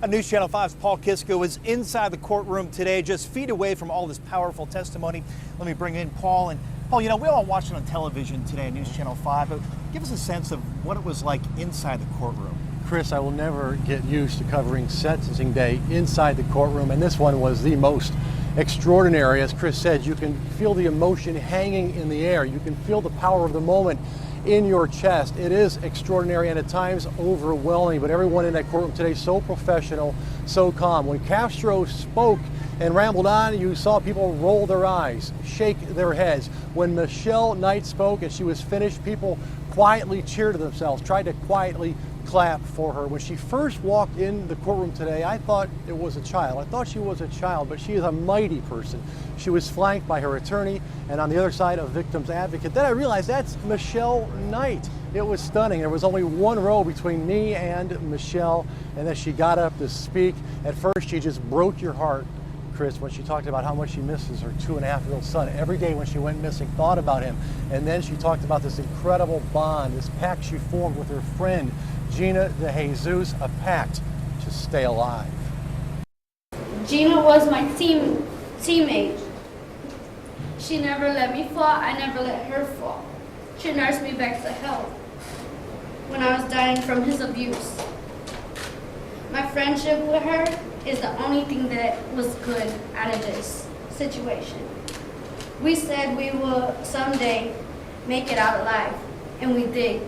News Channel 5's Paul Kiska was inside the courtroom today, just feet away from all this powerful testimony. Let me bring in Paul. And Paul, you know, we all watched it on television today on News Channel 5, but give us a sense of what it was like inside the courtroom. Chris, I will never get used to covering sentencing day inside the courtroom, and this one was the most extraordinary. As Chris said, you can feel the emotion hanging in the air. You can feel the power of the moment in your chest. It is extraordinary and at times overwhelming, but everyone in that courtroom today so professional, so calm. When Castro spoke and rambled on, you saw people roll their eyes, shake their heads. When Michelle Knight spoke and she was finished, people quietly cheered to themselves, tried to quietly clap for her. When she first walked in the courtroom today, I thought it was a child. I thought she was a child, but she is a mighty person. She was flanked by her attorney and on the other side a victim's advocate. Then I realized that's Michelle Knight. It was stunning. There was only one row between me and Michelle, and then she got up to speak. At first she just broke your heart, Chris, when she talked about how much she misses her 2.5-year-old son. Every day when she went missing, thought about him. And then she talked about this incredible bond, this pact she formed with her friend, Gina de Jesus, a pact to stay alive. Gina was my teammate. She never let me fall, I never let her fall. She nursed me back to health when I was dying from his abuse. My friendship with her is the only thing that was good out of this situation. We said we will someday make it out alive, and we did.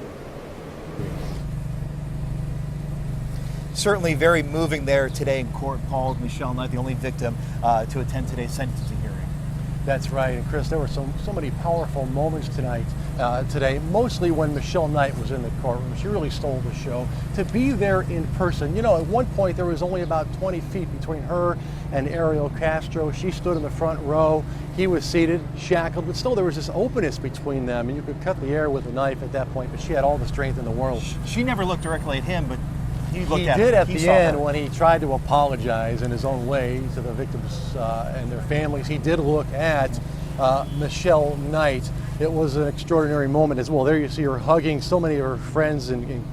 Certainly very moving there today in court, Paul. Michelle Knight, the only victim to attend today's sentencing hearing. That's right, and Chris, there were so many powerful moments today, mostly when Michelle Knight was in the courtroom. She really stole the show. To be there in person, you know, at one point there was only about 20 feet between her and Ariel Castro. She stood in the front row. He was seated, shackled, but still there was this openness between them, and you could cut the air with a knife at that point, but she had all the strength in the world. She never looked directly at him, but he did at the end when he tried to apologize in his own way to the victims and their families. He did look at Michelle Knight. It was an extraordinary moment as well. There you see her hugging so many of her friends and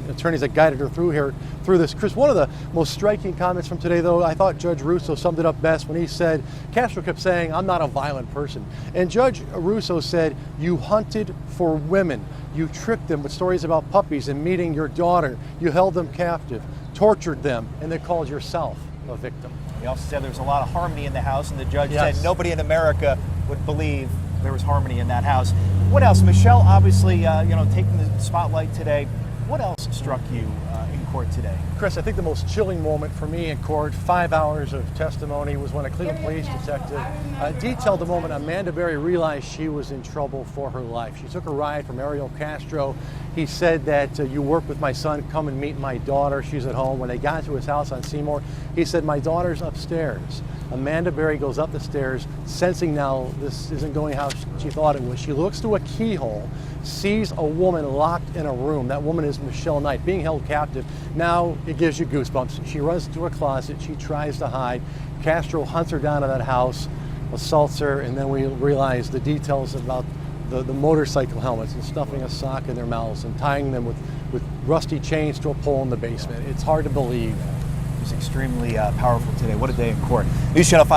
attorneys that guided her through this. Chris, one of the most striking comments from today, though, I thought Judge Russo summed it up best when he said, Castro kept saying, "I'm not a violent person." And Judge Russo said, "You hunted for women. You tricked them with stories about puppies and meeting your daughter. You held them captive, tortured them, and then called yourself a victim." He also said there was a lot of harmony in the house, and the judge said nobody in America would believe there was harmony in that house. What else? Michelle, obviously, taking the spotlight today. What else struck you in court today? Chris, I think the most chilling moment for me in court, 5 hours of testimony, was when a Cleveland police detective detailed the moment Amanda Berry realized she was in trouble for her life. She took a ride from Ariel Castro. He said that you work with my son, come and meet my daughter. She's at home. When they got to his house on Seymour, he said, "My daughter's upstairs." Amanda Berry goes up the stairs, sensing now this isn't going how she thought it was. She looks through a keyhole, sees a woman locked in a room. That woman is Michelle Knight, being held captive. Now it gives you goosebumps. She runs to a closet. She tries to hide. Castro hunts her down to that house, assaults her, and then we realize the details about the motorcycle helmets and stuffing a sock in their mouths and tying them with rusty chains to a pole in the basement. It's hard to believe. It was extremely powerful today. What a day in court. News Channel 5.